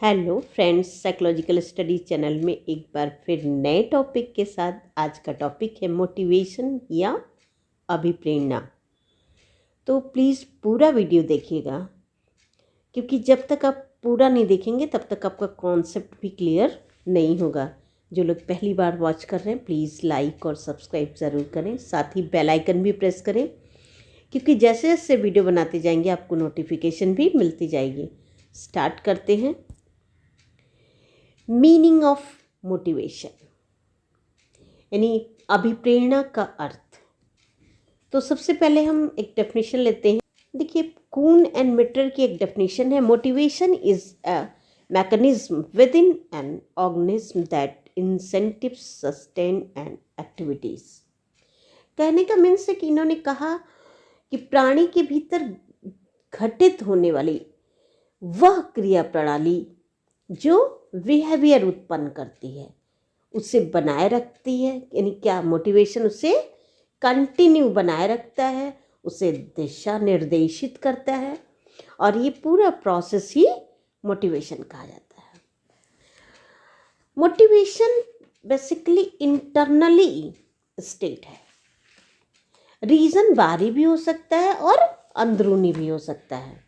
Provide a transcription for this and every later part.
Hello friends, psychological study channel में एक बार फिर नए टॉपिक के साथ। आज का टॉपिक है मोटिवेशन या अभिप्रेरणा। तो प्लीज़ पूरा वीडियो देखिएगा, क्योंकि जब तक आप पूरा नहीं देखेंगे तब तक आपका कॉन्सेप्ट भी क्लियर नहीं होगा। जो लोग पहली बार वॉच कर रहे हैं प्लीज़ लाइक और सब्सक्राइब ज़रूर करें, साथ ही बेल आइकन भी प्रेस करें, क्योंकि जैसे जैसे वीडियो बनाते जाएंगे आपको नोटिफिकेशन भी मिलती जाएगी। स्टार्ट करते हैं। मीनिंग ऑफ मोटिवेशन यानी अभिप्रेरणा का अर्थ। तो सबसे पहले हम एक डेफिनेशन लेते हैं। देखिए, कून एंड मिटर की एक डेफिनेशन है, motivation is a mechanism with in an organism that incentives sustain and activities. कहने का मीन्स है कि इन्होंने कहा कि प्राणी के भीतर घटित होने वाली वह क्रिया प्रणाली जो बिहेवियर उत्पन्न करती है उसे बनाए रखती है। यानी क्या, मोटिवेशन उसे कंटिन्यू बनाए रखता है, उसे दिशा निर्देशित करता है, और ये पूरा प्रोसेस ही मोटिवेशन कहा जाता है। मोटिवेशन बेसिकली इंटरनली स्टेट है। रीज़न बाहरी भी हो सकता है और अंदरूनी भी हो सकता है।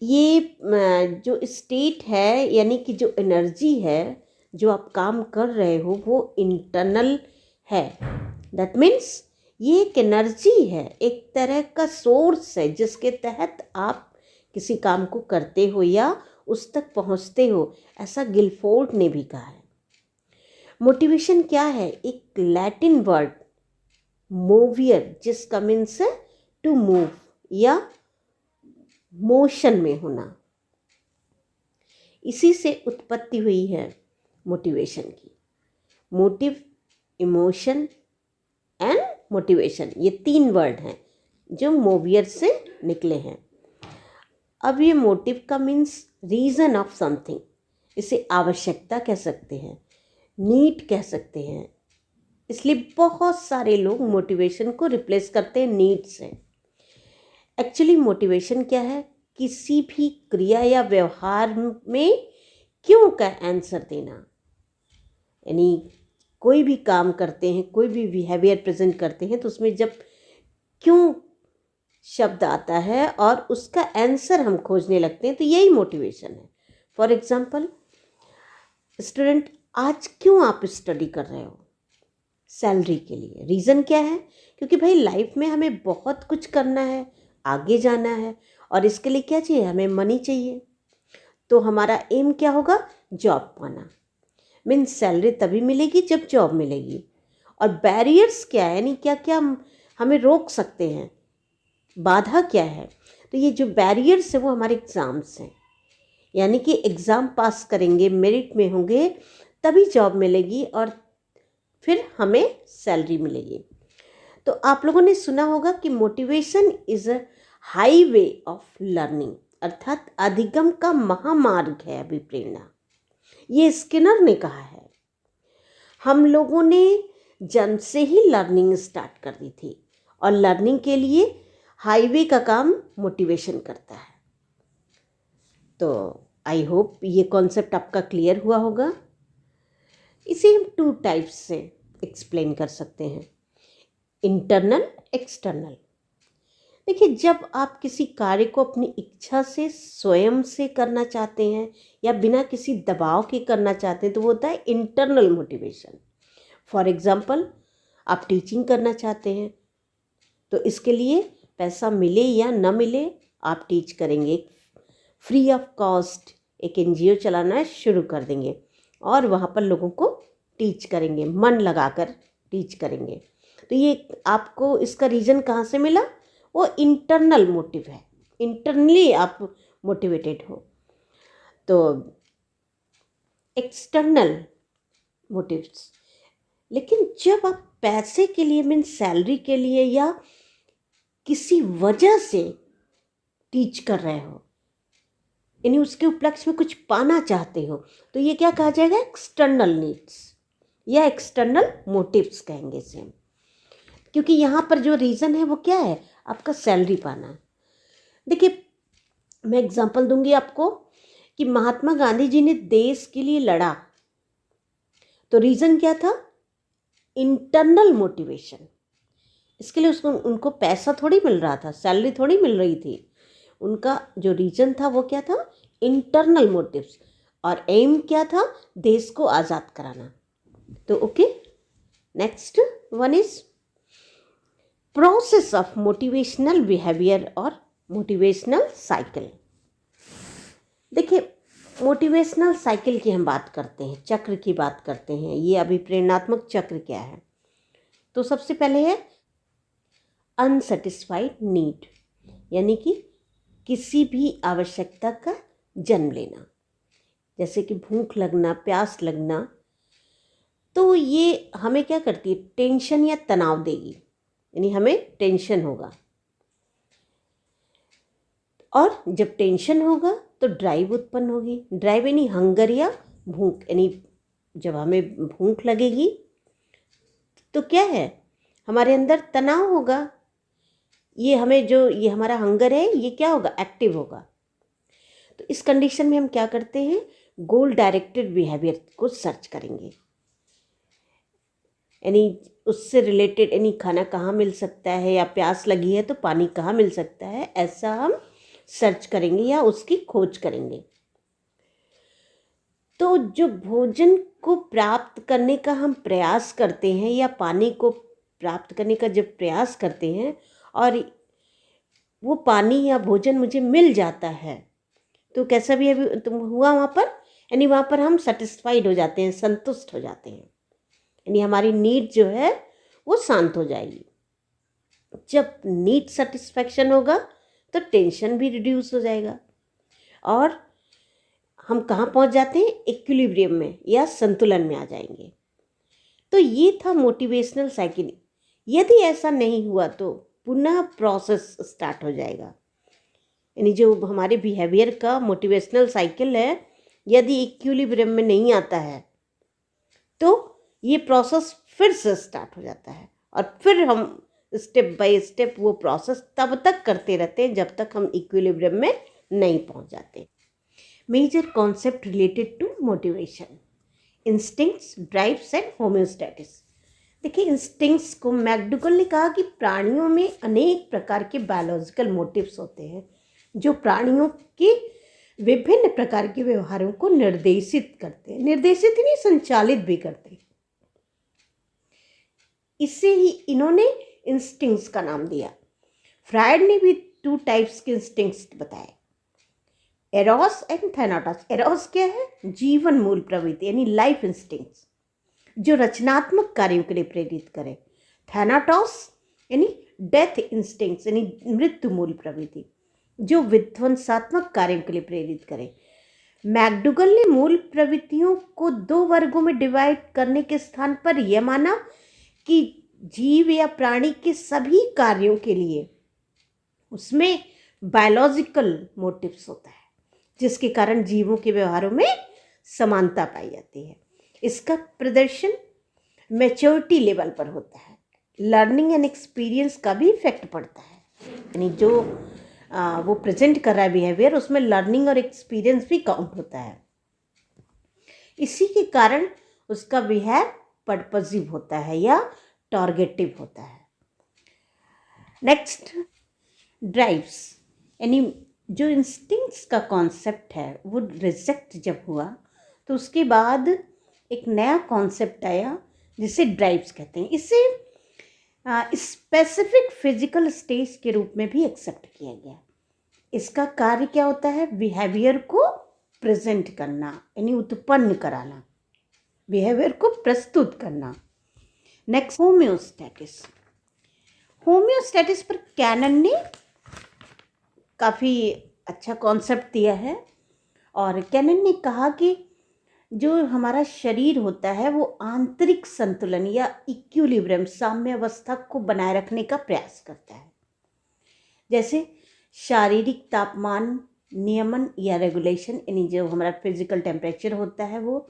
ये जो स्टेट है, यानी कि जो एनर्जी है, जो आप काम कर रहे हो, वो इंटरनल है। दैट मीन्स ये एक एनर्जी है, एक तरह का सोर्स है जिसके तहत आप किसी काम को करते हो या उस तक पहुंचते हो। ऐसा गिलफोर्ड ने भी कहा है। मोटिवेशन क्या है? एक लैटिन वर्ड मोवियर, जिसका मीन्स है टू मूव या मोशन में होना। इसी से उत्पत्ति हुई है मोटिवेशन की। मोटिव, इमोशन एंड मोटिवेशन, ये तीन वर्ड हैं जो मोवियर से निकले हैं। अब ये मोटिव का मीन्स रीज़न ऑफ समथिंग, इसे आवश्यकता कह सकते हैं, नीड कह सकते हैं। इसलिए बहुत सारे लोग मोटिवेशन को रिप्लेस करते हैं नीड से। एक्चुअली मोटिवेशन क्या है? किसी भी क्रिया या व्यवहार में क्यों का आंसर देना। यानी कोई भी काम करते हैं, कोई भी बिहेवियर प्रेजेंट करते हैं, तो उसमें जब क्यों शब्द आता है और उसका आंसर हम खोजने लगते हैं, तो यही मोटिवेशन है। फॉर एग्जाम्पल, स्टूडेंट, आज क्यों आप स्टडी कर रहे हो? सैलरी के लिए। रीज़न क्या है? क्योंकि भाई लाइफ में हमें बहुत कुछ करना है, आगे जाना है, और इसके लिए क्या चाहिए? हमें मनी चाहिए। तो हमारा एम क्या होगा? जॉब पाना। मीन्स सैलरी तभी मिलेगी जब जॉब मिलेगी। और बैरियर्स क्या है? यानी क्या क्या हमें रोक सकते हैं, बाधा क्या है? तो ये जो बैरियर्स है वो हमारे एग्ज़ाम्स हैं। यानी कि एग्ज़ाम पास करेंगे, मेरिट में होंगे, तभी जॉब मिलेगी और फिर हमें सैलरी मिलेगी। तो आप लोगों ने सुना होगा कि motivation is a highway of learning, अर्थात अधिगम का महामार्ग है अभिप्रेरणा। ये स्किनर ने कहा है। हम लोगों ने जन्म से ही लर्निंग स्टार्ट कर दी थी, और लर्निंग के लिए हाईवे का काम मोटिवेशन करता है। तो आई होप ये कॉन्सेप्ट आपका क्लियर हुआ होगा। इसे हम टू टाइप्स से एक्सप्लेन कर सकते हैं, इंटरनल, एक्सटर्नल। देखिए, जब आप किसी कार्य को अपनी इच्छा से स्वयं से करना चाहते हैं या बिना किसी दबाव के करना चाहते हैं, तो वो होता है इंटरनल मोटिवेशन। फॉर एग्जाम्पल, आप टीचिंग करना चाहते हैं, तो इसके लिए पैसा मिले या न मिले आप टीच करेंगे। फ्री ऑफ कॉस्ट एक एनजीओ चलाना शुरू कर देंगे और वहाँ पर लोगों को टीच करेंगे, मन लगाकर टीच करेंगे। तो ये आपको इसका रीज़न कहाँ से मिला? वो इंटरनल मोटिव है, इंटरनली आप मोटिवेटेड हो। तो एक्सटर्नल मोटिव्स, लेकिन जब आप पैसे के लिए, मीन सैलरी के लिए या किसी वजह से टीच कर रहे हो, यानी उसके उपलक्ष्य में कुछ पाना चाहते हो, तो ये क्या कहा जाएगा? एक्सटर्नल नीड्स या एक्सटर्नल मोटिव्स कहेंगे इसे हम। क्योंकि यहाँ पर जो रीज़न है वो क्या है? आपका सैलरी पाना। देखिए, मैं एग्जांपल दूंगी आपको कि महात्मा गांधी जी ने देश के लिए लड़ा, तो रीज़न क्या था? Internal motivation. इसके लिए उनको पैसा थोड़ी मिल रहा था, सैलरी थोड़ी मिल रही थी। उनका जो रीजन था वो क्या था? Internal motives. और एम क्या था? देश को आज़ाद कराना। तो okay, next one is process of motivational behaviour और मोटिवेशनल साइकिल। देखिए, मोटिवेशनल साइकिल की हम बात करते हैं, चक्र की बात करते हैं। ये अभिप्रेरणात्मक चक्र क्या है? तो सबसे पहले है अनसेटिस्फाइड नीड, यानी कि किसी भी आवश्यकता का जन्म लेना, जैसे कि भूख लगना, प्यास लगना। तो ये हमें क्या करती है? टेंशन या तनाव देगी, यानी हमें टेंशन होगा, और जब टेंशन होगा तो ड्राइव उत्पन्न होगी। ड्राइव यानी हंगर या भूख, यानी जब हमें भूख लगेगी तो क्या है? हमारे अंदर तनाव होगा। ये हमारा हंगर है, ये क्या होगा? एक्टिव होगा। तो इस कंडीशन में हम क्या करते हैं? गोल डायरेक्टेड बिहेवियर को सर्च करेंगे, यानी उससे रिलेटेड, यानी खाना कहाँ मिल सकता है, या प्यास लगी है तो पानी कहाँ मिल सकता है, ऐसा हम सर्च करेंगे या उसकी खोज करेंगे। तो जो भोजन को प्राप्त करने का हम प्रयास करते हैं, या पानी को प्राप्त करने का जब प्रयास करते हैं और वो पानी या भोजन मुझे मिल जाता है, तो कैसा भी अभी तुम हुआ वहाँ पर, यानी वहाँ पर हम सेटिस्फाइड हो जाते हैं, संतुष्ट हो जाते हैं, यानी हमारी नीड जो है वो शांत हो जाएगी। जब नीड सेटिस्फैक्शन होगा तो टेंशन भी रिड्यूस हो जाएगा, और हम कहाँ पहुँच जाते हैं? इक्विलिब्रियम में या संतुलन में आ जाएंगे। तो ये था मोटिवेशनल साइकिल। यदि ऐसा नहीं हुआ तो पुनः प्रोसेस स्टार्ट हो जाएगा, यानी जो हमारे बिहेवियर का मोटिवेशनल साइकिल है, यदि इक्विलिब्रियम में नहीं आता है तो ये प्रोसेस फिर से स्टार्ट हो जाता है, और फिर हम स्टेप बाय स्टेप वो प्रोसेस तब तक करते रहते हैं जब तक हम इक्विलिब्रियम में नहीं पहुंच जाते। Major concept related to motivation: instincts, drives and homeostasis. देखिए, इंस्टिंक्ट्स को मैकडूगल ने कहा कि प्राणियों में अनेक प्रकार के बायोलॉजिकल मोटिव्स होते हैं जो प्राणियों के विभिन्न प्रकार के व्यवहारों को निर्देशित करते हैं। निर्देशित ही नहीं, संचालित भी करते हैं। इसे ही इन्होंने इंस्टिंक्ट्स का नाम दिया। फ्रायड ने भी 2 टाइप्स के इंस्टिंक्ट्स बताए, एरोस एंड थैनाटोस। एरोस क्या है? जीवन मूल प्रवृत्ति, यानी लाइफ इंस्टिंक्ट्स, जो रचनात्मक कार्यों के लिए प्रेरित करे। थैनाटोस यानी डेथ इंस्टिंक्ट्स, यानी मृत्यु मूल प्रवृत्ति, जो विध्वंसात्मक कार्यों के लिए प्रेरित करे। मैकडूगल ने मूल प्रवृत्तियों को 2 वर्गों में डिवाइड करने के स्थान पर यह माना कि जीव या प्राणी के सभी कार्यों के लिए उसमें बायोलॉजिकल मोटिव्स होता है, जिसके कारण जीवों के व्यवहारों में समानता पाई जाती है। इसका प्रदर्शन मैच्योरिटी लेवल पर होता है। लर्निंग एंड एक्सपीरियंस का भी इफेक्ट पड़ता है, यानी जो वो प्रेजेंट कर रहा है बिहेवियर, उसमें लर्निंग और एक्सपीरियंस भी काउंट होता है। इसी के कारण उसका बिहेव पर्पसिव होता है या टारगेटिव होता है। नेक्स्ट, ड्राइव्स, यानी जो इंस्टिंक्ट्स का कॉन्सेप्ट है वो रिजेक्ट जब हुआ तो उसके बाद एक नया कॉन्सेप्ट आया जिसे ड्राइव्स कहते हैं। इसे स्पेसिफिक फिजिकल स्टेज के रूप में भी एक्सेप्ट किया गया। इसका कार्य क्या होता है? बिहेवियर को प्रेजेंट करना, यानी उत्पन्न कराना, बिहेवियर को प्रस्तुत करना। नेक्स्ट, होम्योस्टैटिस। होम्योस्टैटिस पर कैनन ने काफ़ी अच्छा कॉन्सेप्ट दिया है, और कैनन ने कहा कि जो हमारा शरीर होता है वो आंतरिक संतुलन या इक्विलिब्रियम, साम्य अवस्था को बनाए रखने का प्रयास करता है। जैसे शारीरिक तापमान नियमन या रेगुलेशन, यानी जो हमारा फिजिकल टेम्परेचर होता है वो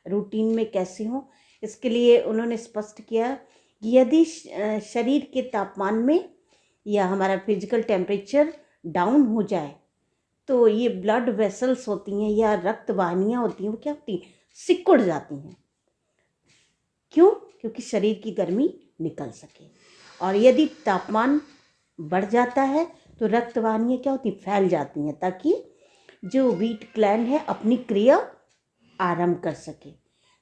रूटीन में कैसे हो, इसके लिए उन्होंने स्पष्ट किया कि यदि शरीर के तापमान में या हमारा फिजिकल टेम्परेचर डाउन हो जाए तो ये ब्लड वेसल्स होती हैं या रक्त वाहिनियाँ होती हैं, वो क्या होती हैं, सिकुड़ जाती हैं। क्यों? क्योंकि शरीर की गर्मी निकल सके। और यदि तापमान बढ़ जाता है तो रक्त वाहिनियाँ क्या होती हैं, फैल जाती हैं, ताकि जो व्हीट ग्लैंड है अपनी क्रिया आरंभ कर सके।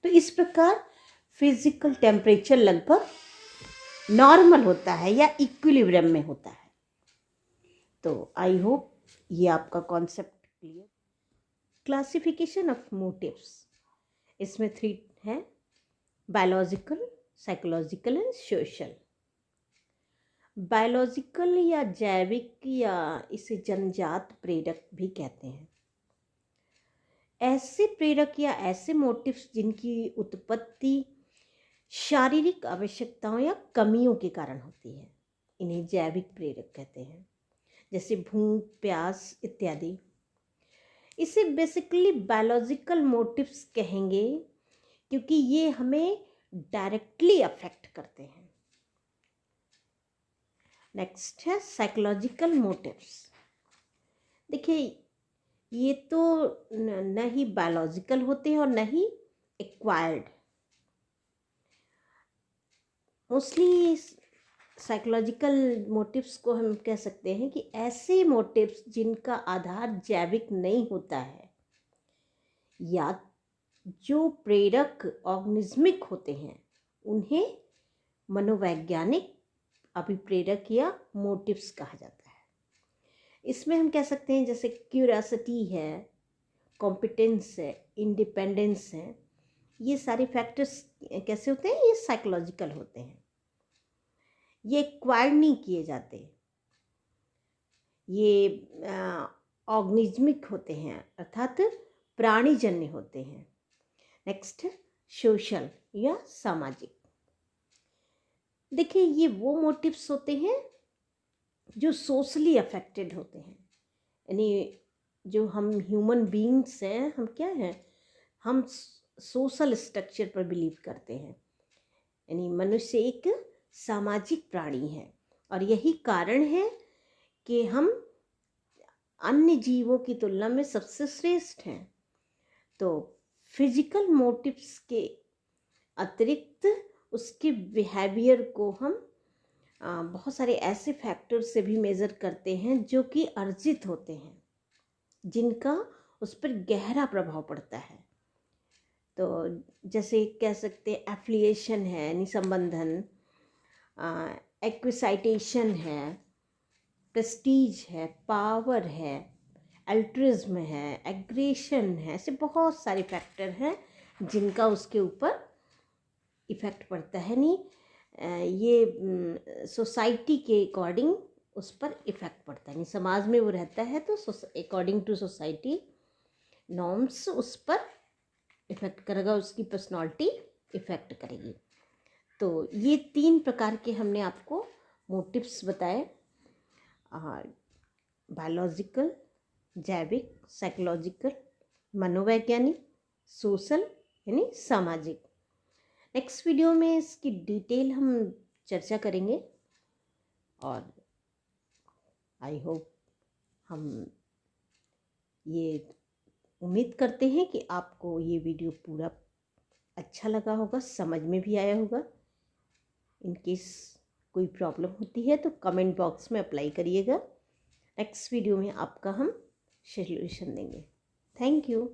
तो इस प्रकार फिजिकल टेम्परेचर लगभग नॉर्मल होता है या इक्विलिब्रियम में होता है। तो आई होप ये आपका concept clear. Classification of motives, इसमें 3 है, biological, psychological and social. Biological या जैविक या इसे जन्मजात प्रेरक भी कहते हैं। ऐसे प्रेरक या ऐसे मोटिव्स जिनकी उत्पत्ति शारीरिक आवश्यकताओं या कमियों के कारण होती है, इन्हें जैविक प्रेरक कहते हैं, जैसे भूख, प्यास इत्यादि। इसे बेसिकली बायोलॉजिकल मोटिव्स कहेंगे क्योंकि ये हमें डायरेक्टली अफेक्ट करते हैं। नेक्स्ट है साइकोलॉजिकल मोटिव्स। देखिए, ये तो न ही बायोलॉजिकल होते हैं और न ही एक्वायर्ड। मोस्टली साइकोलॉजिकल मोटिव्स को हम कह सकते हैं कि ऐसे मोटिव्स जिनका आधार जैविक नहीं होता है या जो प्रेरक ऑर्गेनिज्मिक होते हैं, उन्हें मनोवैज्ञानिक अभिप्रेरक या मोटिव्स कहा जाता है। इसमें हम कह सकते हैं जैसे क्यूरियोसिटी है, कॉम्पिटेंस है, इंडिपेंडेंस है, ये सारे फैक्टर्स कैसे होते हैं, ये साइकोलॉजिकल होते हैं। ये एक्वायर्ड नहीं किए जाते, ये ऑर्गेनिज्मिक होते हैं, अर्थात प्राणीजन्य होते हैं। नेक्स्ट है सोशल या सामाजिक। देखिए, ये वो मोटिव्स होते हैं जो सोशली अफेक्टेड होते हैं, यानी जो हम ह्यूमन बीइंग्स हैं, हम क्या हैं, हम सोशल स्ट्रक्चर पर बिलीव करते हैं, यानी मनुष्य एक सामाजिक प्राणी है और यही कारण है कि हम अन्य जीवों की तुलना में सबसे श्रेष्ठ हैं। तो फिजिकल मोटिव्स के अतिरिक्त उसके बिहेवियर को हम बहुत सारे ऐसे फैक्टर से भी मेज़र करते हैं जो कि अर्जित होते हैं, जिनका उस पर गहरा प्रभाव पड़ता है। तो जैसे कह सकते हैं एफिलिएशन है, यानी संबंधन, एक्विसाइटेशन है, प्रेस्टीज है, पावर है, अल्ट्रिज्म है, एग्रेशन है, ऐसे बहुत सारे फैक्टर हैं जिनका उसके ऊपर इफ़ेक्ट पड़ता है। नहीं, ये सोसाइटी के अकॉर्डिंग उस पर इफ़ेक्ट पड़ता है, नहीं समाज में वो रहता है तो अकॉर्डिंग टू सोसाइटी नॉर्म्स उस पर इफ़ेक्ट करेगा, उसकी पर्सनालिटी इफ़ेक्ट करेगी। तो ये 3 प्रकार के हमने आपको मोटिव्स बताए, बायोलॉजिकल, जैविक, साइकोलॉजिकल, मनोवैज्ञानिक, सोशल यानी सामाजिक। नेक्स्ट वीडियो में इसकी डिटेल हम चर्चा करेंगे और आई होप हम ये उम्मीद करते हैं कि आपको ये वीडियो पूरा अच्छा लगा होगा, समझ में भी आया होगा। इन केस कोई प्रॉब्लम होती है तो कमेंट बॉक्स में अप्लाई करिएगा। नेक्स्ट वीडियो में आपका हम सॉल्यूशन देंगे। Thank you.